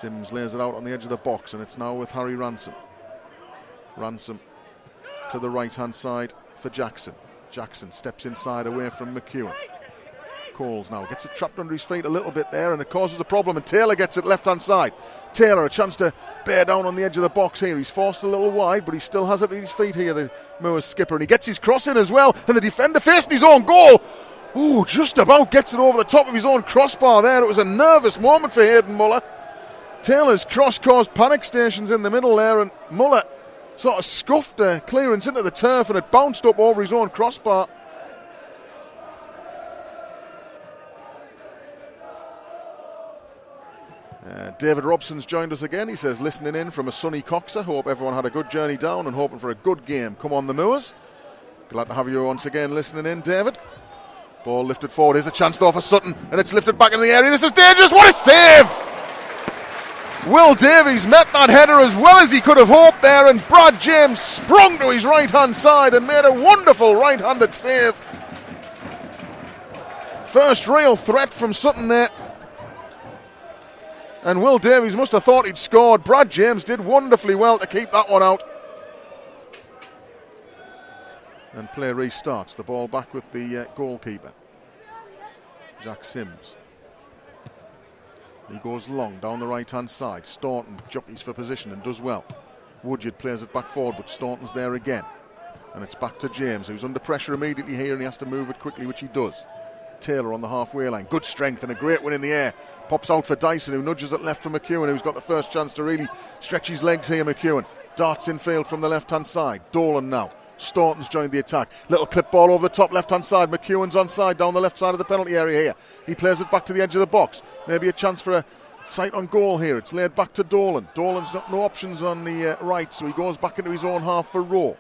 Sims lays it out on the edge of the box, and it's now with Harry Ransom. Ransom to the right-hand side for Jackson. Jackson steps inside away from McEwen. Coles now gets it trapped under his feet a little bit there, and it causes a problem, and Taylor gets it left-hand side. Taylor, a chance to bear down on the edge of the box here. He's forced a little wide, but he still has it at his feet here, the Moors skipper, and he gets his cross in as well, and the defender facing his own goal. Ooh, just about gets it over the top of his own crossbar there. It was a nervous moment for Hayden Muller. Taylor's cross caused panic stations in the middle there, and Muller sort of scuffed a clearance into the turf, and it bounced up over his own crossbar. David Robson's joined us again. He says, listening in from a sunny Coxer. Hope everyone had a good journey down and hoping for a good game. Come on, the Moors. Glad to have you once again listening in, David. Ball lifted forward. Here's a chance though for Sutton, and it's lifted back in the area. This is dangerous. What a save! Will Davies met that header as well as he could have hoped there, and Brad James sprung to his right-hand side and made a wonderful right-handed save. First real threat from Sutton there. And Will Davies must have thought he'd scored. Brad James did wonderfully well to keep that one out. And play restarts. The ball back with the goalkeeper, Jack Sims. He goes long down the right-hand side. Staunton jockeys for position and does well. Woodyard plays it back forward, but Staunton's there again. And it's back to James, who's under pressure immediately here, and he has to move it quickly, which he does. Taylor on the halfway line. Good strength and a great win in the air. Pops out for Dyson, who nudges it left from McEwen, who's got the first chance to really stretch his legs here, McEwen. Darts infield from the left-hand side. Dolan now. Staunton's joined the attack. Little clip ball over the top left-hand side. McEwen's onside down the left side of the penalty area here. He plays it back to the edge of the box. Maybe a chance for a sight on goal here. It's laid back to Dolan. Dolan's got no options on the right, so he goes back into his own half for Rowe.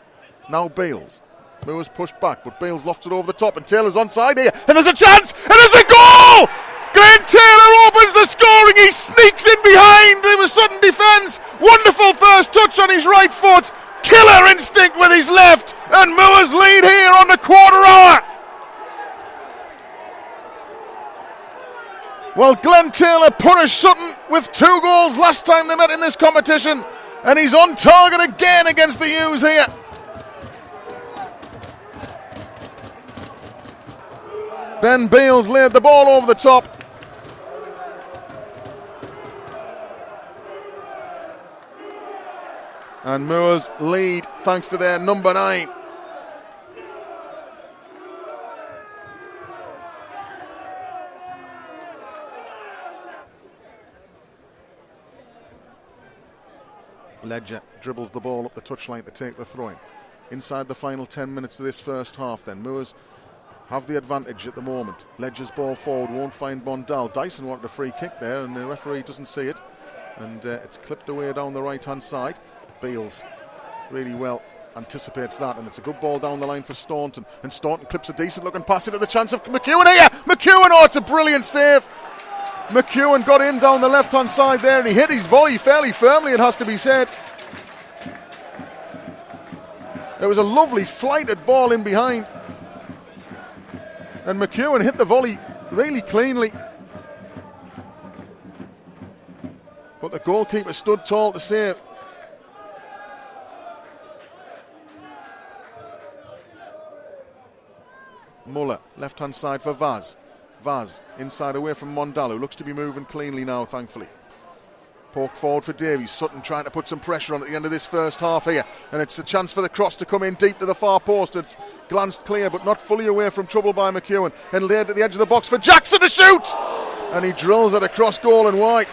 Now Bales. Moores pushed back, but Bales lofts it over the top, and Taylor's onside here. And there's a chance, and there's a goal! Glenn Taylor opens the scoring. He sneaks in behind the Sutton defence. Wonderful first touch on his right foot. Killer instinct with his left, and Moores lead here on the quarter hour. Well, Glenn Taylor punished Sutton with 2 goals last time they met in this competition, and he's on target again against the U's here. Ben Beals laid the ball over the top. And Moors lead thanks to their number 9. Ledger dribbles the ball up the touchline to take the throw-in. Inside the final 10 minutes of this first half then, Moors have the advantage at the moment. Ledger's ball forward won't find Mondal. Dyson wanted a free kick there, and the referee doesn't see it. And it's clipped away down the right-hand side. Beals really well anticipates that, and it's a good ball down the line for Staunton. And Staunton clips a decent-looking pass into the chance of McEwen here. McEwen, oh, it's a brilliant save. McEwen got in down the left-hand side there, and he hit his volley fairly firmly, it has to be said. There was a lovely flighted ball in behind, and McEwen hit the volley really cleanly. But the goalkeeper stood tall to save. Muller, left-hand side for Vaz. Vaz, inside away from Mondal, who looks to be moving cleanly now, thankfully. Poked forward for Davies. Sutton trying to put some pressure on at the end of this first half here. And it's a chance for the cross to come in deep to the far post. It's glanced clear, but not fully away from trouble by McEwen. And laid at the edge of the box for Jackson to shoot! And he drills it across goal and wide.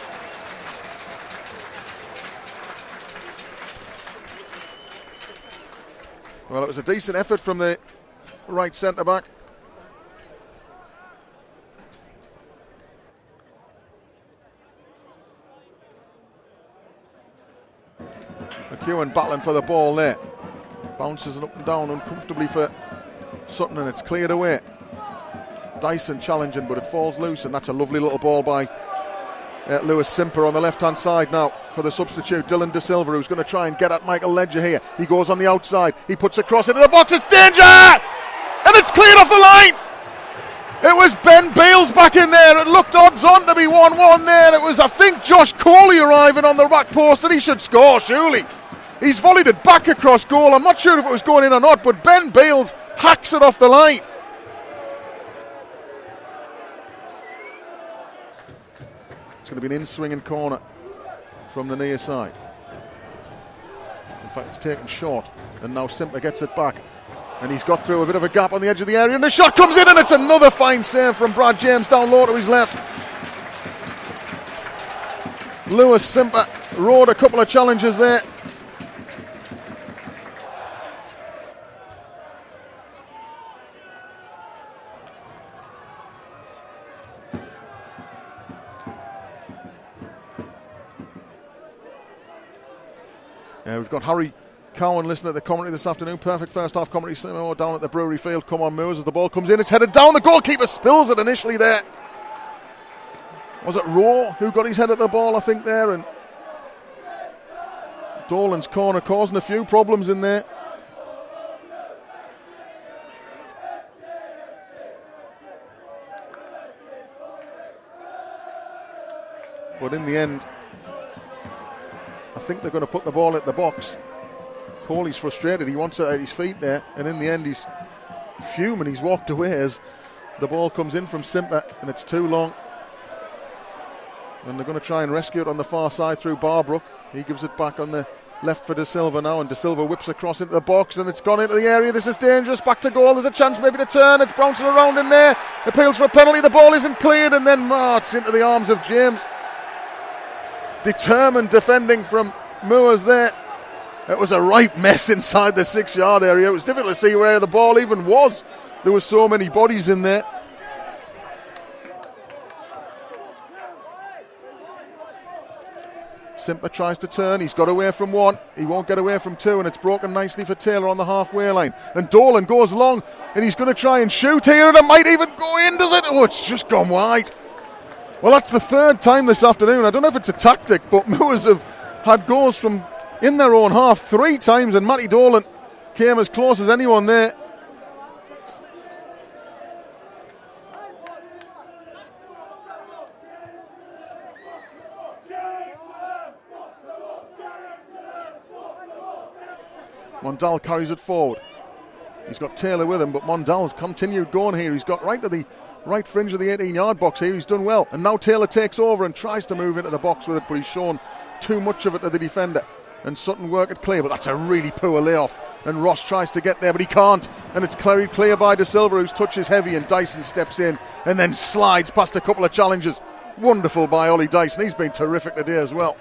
Well, it was a decent effort from the right centre-back. McEwen battling for the ball there. Bounces it up and down uncomfortably for Sutton, and it's cleared away. Dyson challenging, but it falls loose, and that's a lovely little ball by Lewis Simper on the left-hand side now for the substitute, Dylan De Silva, who's going to try and get at Michael Ledger here. He goes on the outside. He puts a cross into the box. It's danger! And it's cleared off the line! It was Ben Beals back in there. It looked odds on to be 1-1 there. It was, I think, Josh Coley arriving on the back post, and he should score, surely. He's volleyed it back across goal. I'm not sure if it was going in or not, but Ben Beals hacks it off the line. It's going to be an in-swinging corner from the near side. In fact, it's taken short, and now Simper gets it back. And he's got through a bit of a gap on the edge of the area, and the shot comes in, and it's another fine save from Brad James down low to his left. Lewis Simper rode a couple of challenges there. We've got Harry Cowan listening at the commentary this afternoon. Perfect first half commentary. Spennymoor down at the Brewery Field. Come on, Moors, as the ball comes in. It's headed down. The goalkeeper spills it initially there. Was it Rowe who got his head at the ball, I think, there? And Dolan's corner causing a few problems in there. But in the end, I think they're going to put the ball at the box. Coley's frustrated. He wants it at his feet there. And in the end, he's fuming. He's walked away as the ball comes in from Simper, and it's too long. And they're going to try and rescue it on the far side through Barbrook. He gives it back on the left for De Silva now, and De Silva whips across into the box, and it's gone into the area. This is dangerous. Back to goal. There's a chance maybe to turn. It's bouncing around in there. Appeals for a penalty. The ball isn't cleared, and then it's into the arms of James. Determined defending from Moors there. It was a right mess inside the 6-yard area. It was difficult to see where the ball even was. There were so many bodies in there. Simper tries to turn. He's got away from one. He won't get away from two, and it's broken nicely for Taylor on the halfway line. And Dolan goes long, and he's going to try and shoot here, and it might even go in, does it? Oh, it's just gone wide. Well, that's the third time this afternoon. I don't know if it's a tactic, but Moors have had goals from in their own half 3 times, and Matty Dolan came as close as anyone there. Mondal carries it forward. He's got Taylor with him, but Mondal's continued going here. He's got right to the right fringe of the 18-yard box here. He's done well. And now Taylor takes over and tries to move into the box with it, but he's shown too much of it to the defender. And Sutton work it clear, but that's a really poor layoff. And Ross tries to get there, but he can't. And it's carried clear by De Silva, whose touch is heavy, and Dyson steps in and then slides past a couple of challenges. Wonderful by Ollie Dyson. He's been terrific today as well.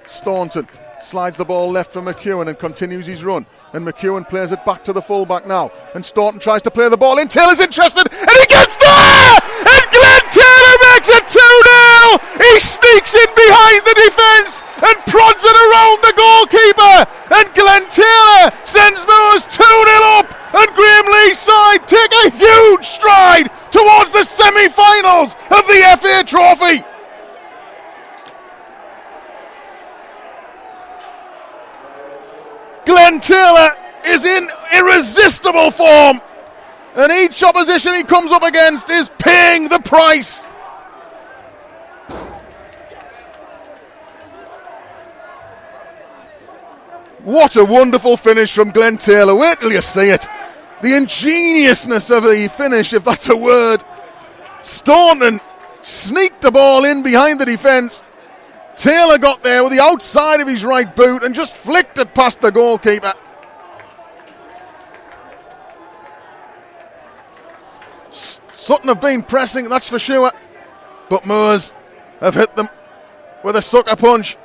Staunton slides the ball left for McEwen and continues his run. And McEwen plays it back to the fullback now. And Staunton tries to play the ball in. Taylor's interested, and he gets there! And Glenn Taylor makes it 2-0! He sneaks in behind the defence and prods it around the goalkeeper. And Glenn Taylor sends Moors 2-0 up. And Graham Lee's side take a huge stride towards the semi-finals of the FA Trophy. Glenn Taylor is in irresistible form, and each opposition he comes up against is paying the price. What a wonderful finish from Glenn Taylor. Wait till you see it. The ingeniousness of the finish, if that's a word. Staunton sneaked the ball in behind the defence. Taylor got there with the outside of his right boot and just flicked it past the goalkeeper. Sutton have been pressing, that's for sure. But Moors have hit them with a sucker punch.